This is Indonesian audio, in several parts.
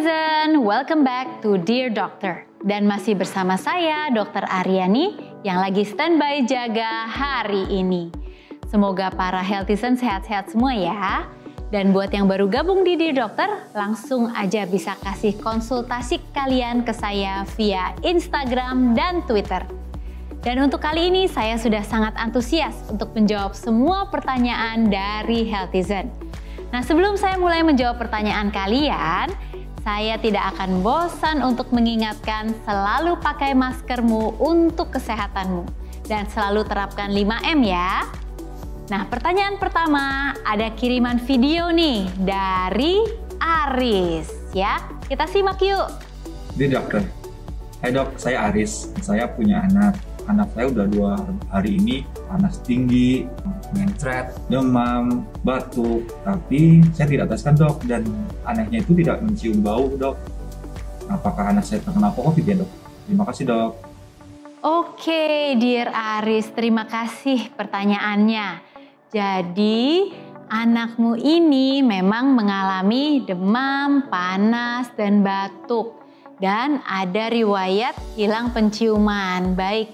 Healthizen, welcome back to Dear Doctor. Dan masih bersama saya, Dr. Aryani, yang lagi standby jaga hari ini. Semoga para Healthizen sehat-sehat semua ya. Dan buat yang baru gabung di Dear Doctor, langsung aja bisa kasih konsultasi kalian ke saya via Instagram dan Twitter. Dan untuk kali ini saya sudah sangat antusias untuk menjawab semua pertanyaan dari Healthizen. Nah, sebelum saya mulai menjawab pertanyaan kalian, saya tidak akan bosan untuk mengingatkan selalu pakai maskermu untuk kesehatanmu. Dan selalu terapkan 5M ya. Nah, pertanyaan pertama, ada kiriman video nih dari Aris ya. Kita simak yuk. Dear Dokter, hai dok, saya Aris. Saya punya anak. Anak saya udah 2 hari ini panas tinggi, mencret, demam, batuk. Tapi saya tidak teskan dok, dan anaknya itu tidak mencium bau dok. Apakah anak saya terkena COVID ya dok? Terima kasih dok. Oke, Dear Aris, terima kasih pertanyaannya. Jadi, anakmu ini memang mengalami demam, panas, dan batuk. Dan ada riwayat hilang penciuman. Baik,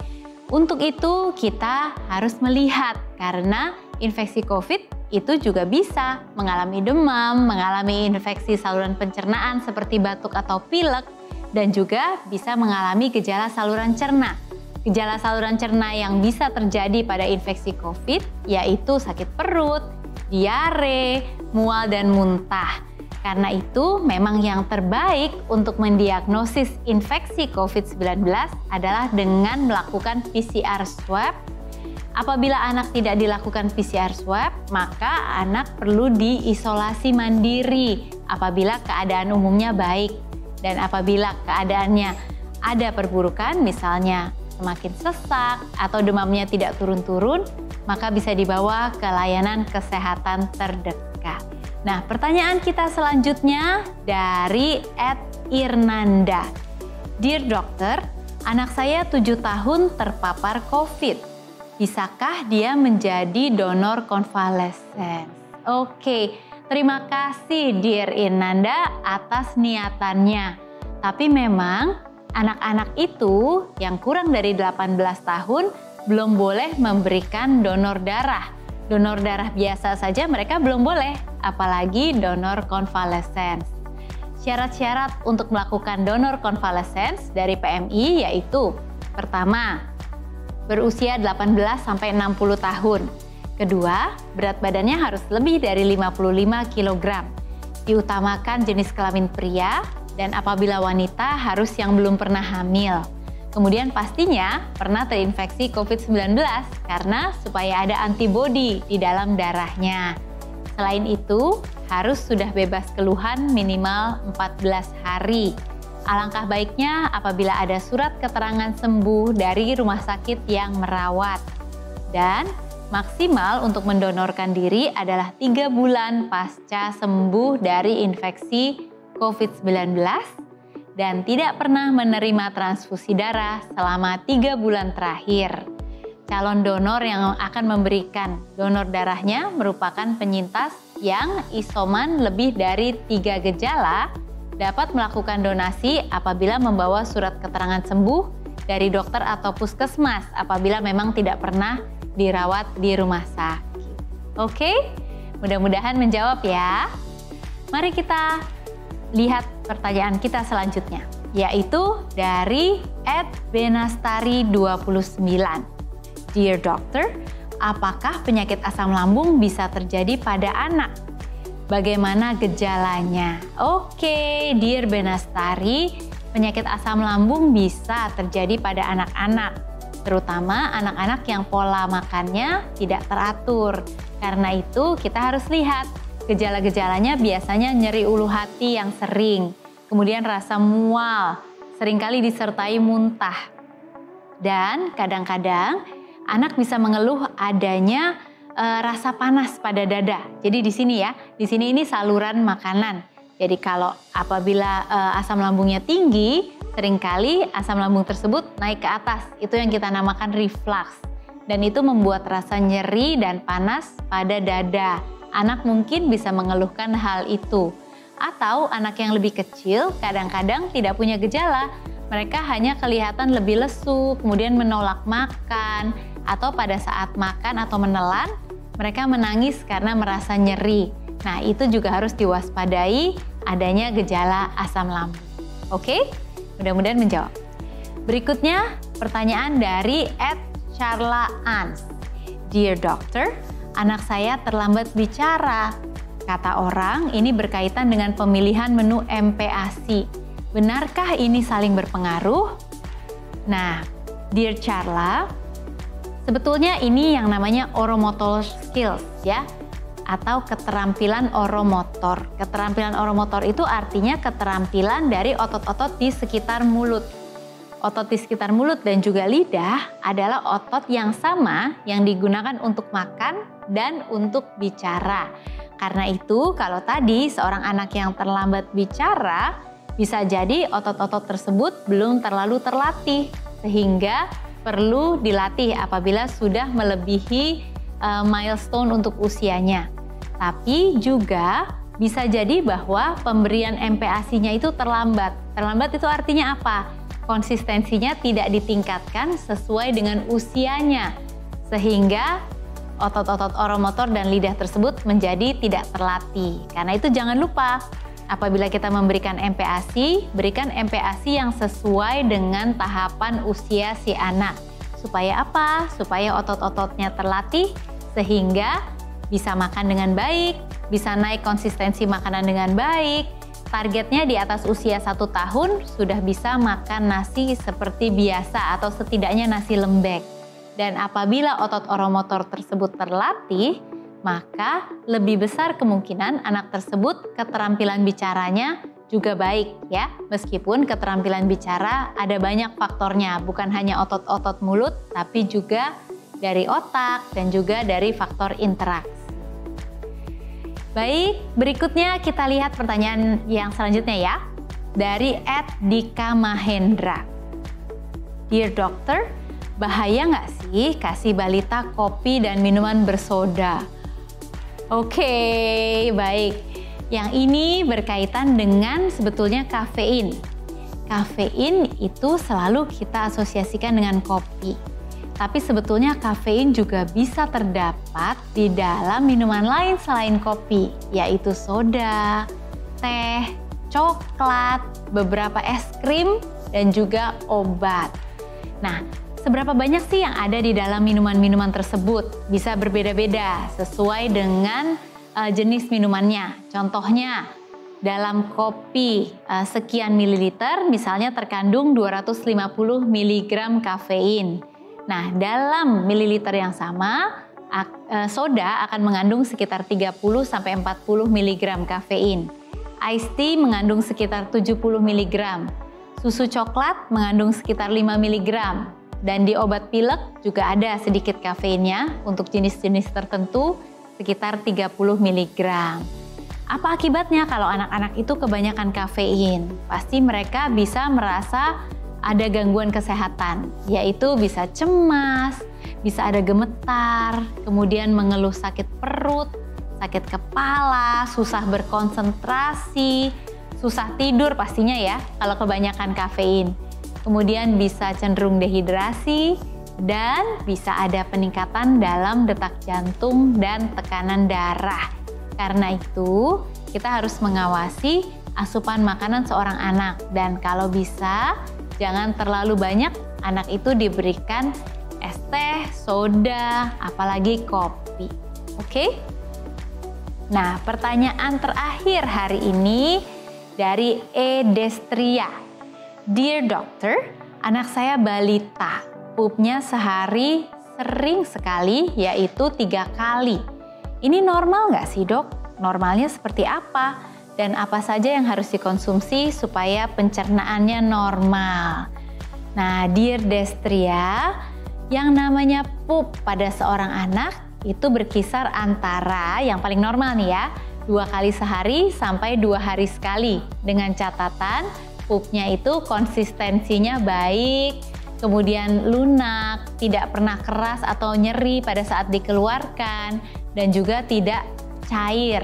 untuk itu kita harus melihat karena infeksi COVID itu juga bisa mengalami demam, mengalami infeksi saluran pencernaan seperti batuk atau pilek, dan juga bisa mengalami gejala saluran cerna. Gejala saluran cerna yang bisa terjadi pada infeksi COVID yaitu sakit perut, diare, mual, dan muntah. Karena itu memang yang terbaik untuk mendiagnosis infeksi COVID-19 adalah dengan melakukan PCR swab. Apabila anak tidak dilakukan PCR swab, maka anak perlu diisolasi mandiri apabila keadaan umumnya baik. Dan apabila keadaannya ada perburukan, misalnya semakin sesak atau demamnya tidak turun-turun, maka bisa dibawa ke layanan kesehatan terdekat. Nah, pertanyaan kita selanjutnya dari @irnanda. Dear Dokter, anak saya 7 tahun terpapar COVID. Bisakah dia menjadi donor konvalesen? Oke, terima kasih Dear Irnanda atas niatannya. Tapi memang anak-anak itu yang kurang dari 18 tahun belum boleh memberikan donor darah. Donor darah biasa saja mereka belum boleh, apalagi donor konvalesen. Syarat-syarat untuk melakukan donor konvalesen dari PMI yaitu: pertama, berusia 18-60 tahun. Kedua, berat badannya harus lebih dari 55 kg. Diutamakan jenis kelamin pria, dan apabila wanita harus yang belum pernah hamil. Kemudian pastinya pernah terinfeksi COVID-19 karena supaya ada antibodi di dalam darahnya. Selain itu, harus sudah bebas keluhan minimal 14 hari. Alangkah baiknya apabila ada surat keterangan sembuh dari rumah sakit yang merawat. Dan maksimal untuk mendonorkan diri adalah 3 bulan pasca sembuh dari infeksi COVID-19 dan tidak pernah menerima transfusi darah selama 3 bulan terakhir. Calon donor yang akan memberikan donor darahnya merupakan penyintas yang isoman lebih dari 3 gejala dapat melakukan donasi apabila membawa surat keterangan sembuh dari dokter atau puskesmas apabila memang tidak pernah dirawat di rumah sakit. Oke, mudah-mudahan menjawab ya. Mari kita lihat pertanyaan kita selanjutnya, yaitu dari @benastari29. Dear Doctor, apakah penyakit asam lambung bisa terjadi pada anak? Bagaimana gejalanya? Oke, Dear Benastari, penyakit asam lambung bisa terjadi pada anak-anak, terutama anak-anak yang pola makannya tidak teratur. Karena itu kita harus lihat gejala-gejalanya biasanya nyeri ulu hati yang sering, kemudian rasa mual, seringkali disertai muntah. Dan kadang-kadang anak bisa mengeluh adanya rasa panas pada dada. Jadi di sini ya, di sini ini saluran makanan. Jadi kalau apabila asam lambungnya tinggi, seringkali asam lambung tersebut naik ke atas. Itu yang kita namakan reflux. Dan itu membuat rasa nyeri dan panas pada dada. Anak mungkin bisa mengeluhkan hal itu. Atau anak yang lebih kecil kadang-kadang tidak punya gejala. Mereka hanya kelihatan lebih lesu, kemudian menolak makan, atau pada saat makan atau menelan, mereka menangis karena merasa nyeri. Nah, itu juga harus diwaspadai adanya gejala asam lambung. Oke? Mudah-mudahan menjawab. Berikutnya, pertanyaan dari @charla_ans. Dear Doctor, anak saya terlambat bicara. Kata orang, ini berkaitan dengan pemilihan menu MPASI. Benarkah ini saling berpengaruh? Nah, Dear Charla, sebetulnya ini yang namanya oromotor skills ya, atau keterampilan oromotor. Keterampilan oromotor itu artinya keterampilan dari otot-otot di sekitar mulut. Otot di sekitar mulut dan juga lidah adalah otot yang sama yang digunakan untuk makan dan untuk bicara. Karena itu, kalau tadi seorang anak yang terlambat bicara, bisa jadi otot-otot tersebut belum terlalu terlatih, sehingga perlu dilatih apabila sudah melebihi milestone untuk usianya. Tapi juga bisa jadi bahwa pemberian MPASI-nya itu terlambat. Terlambat itu artinya apa? Konsistensinya tidak ditingkatkan sesuai dengan usianya, sehingga otot-otot oromotor dan lidah tersebut menjadi tidak terlatih. Karena itu jangan lupa, apabila kita memberikan MPASI, berikan MPASI yang sesuai dengan tahapan usia si anak. Supaya apa? Supaya otot-ototnya terlatih sehingga bisa makan dengan baik, bisa naik konsistensi makanan dengan baik. Targetnya di atas usia 1 tahun sudah bisa makan nasi seperti biasa atau setidaknya nasi lembek. Dan apabila otot oromotor tersebut terlatih, maka lebih besar kemungkinan anak tersebut keterampilan bicaranya juga baik ya. Meskipun keterampilan bicara ada banyak faktornya, bukan hanya otot-otot mulut, tapi juga dari otak dan juga dari faktor interaksi. Baik, berikutnya kita lihat pertanyaan yang selanjutnya ya. Dari @Dika Mahendra. Dear Doctor, bahaya nggak sih kasih balita kopi dan minuman bersoda? Oke, baik. Yang ini berkaitan dengan sebetulnya kafein. Kafein itu selalu kita asosiasikan dengan kopi. Tapi sebetulnya kafein juga bisa terdapat di dalam minuman lain selain kopi, yaitu soda, teh, coklat, beberapa es krim, dan juga obat. Nah, seberapa banyak sih yang ada di dalam minuman-minuman tersebut? Bisa berbeda-beda sesuai dengan jenis minumannya. Contohnya, dalam kopi sekian mililiter misalnya terkandung 250 mg kafein. Nah, dalam mililiter yang sama, soda akan mengandung sekitar 30-40 mg kafein. Iced tea mengandung sekitar 70 mg. Susu coklat mengandung sekitar 5 mg. Dan di obat pilek juga ada sedikit kafeinnya untuk jenis-jenis tertentu sekitar 30 mg. Apa akibatnya kalau anak-anak itu kebanyakan kafein? Pasti mereka bisa merasa ada gangguan kesehatan, yaitu bisa cemas, bisa ada gemetar, kemudian mengeluh sakit perut, sakit kepala, susah berkonsentrasi, susah tidur pastinya ya kalau kebanyakan kafein. Kemudian bisa cenderung dehidrasi dan bisa ada peningkatan dalam detak jantung dan tekanan darah. Karena itu, kita harus mengawasi asupan makanan seorang anak dan kalau bisa jangan terlalu banyak anak itu diberikan es teh, soda, apalagi kopi. Oke? Nah, pertanyaan terakhir hari ini dari Destria. Dear Doctor, anak saya balita, pupnya sehari sering sekali, yaitu 3 kali. Ini normal nggak sih dok? Normalnya seperti apa? Dan apa saja yang harus dikonsumsi supaya pencernaannya normal? Nah, Dear Destria, yang namanya pup pada seorang anak itu berkisar antara yang paling normal nih ya, 2 kali sehari sampai 2 hari sekali. Dengan catatan pupnya itu konsistensinya baik, kemudian lunak, tidak pernah keras atau nyeri pada saat dikeluarkan, dan juga tidak cair.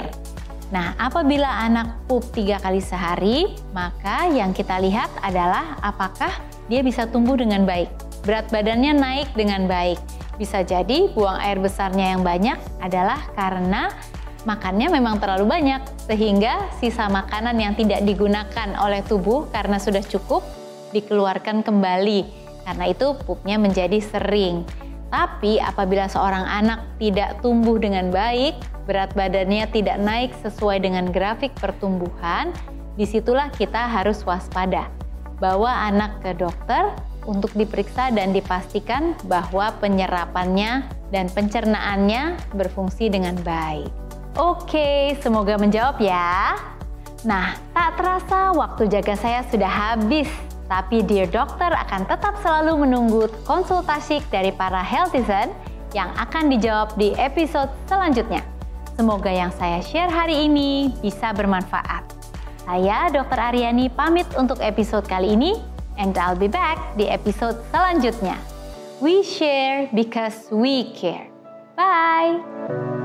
Nah, apabila anak pup 3 kali sehari, maka yang kita lihat adalah apakah dia bisa tumbuh dengan baik. Berat badannya naik dengan baik. Bisa jadi buang air besarnya yang banyak adalah karena makannya memang terlalu banyak, sehingga sisa makanan yang tidak digunakan oleh tubuh karena sudah cukup dikeluarkan kembali. Karena itu pupnya menjadi sering. Tapi apabila seorang anak tidak tumbuh dengan baik, berat badannya tidak naik sesuai dengan grafik pertumbuhan, disitulah kita harus waspada. Bawa anak ke dokter untuk diperiksa dan dipastikan bahwa penyerapannya dan pencernaannya berfungsi dengan baik. Oke, semoga menjawab ya. Nah, tak terasa waktu jaga saya sudah habis. Tapi Dear Dokter akan tetap selalu menunggu konsultasi dari para healthizen yang akan dijawab di episode selanjutnya. Semoga yang saya share hari ini bisa bermanfaat. Saya Dr. Aryani pamit untuk episode kali ini, and I'll be back di episode selanjutnya. We share because we care. Bye!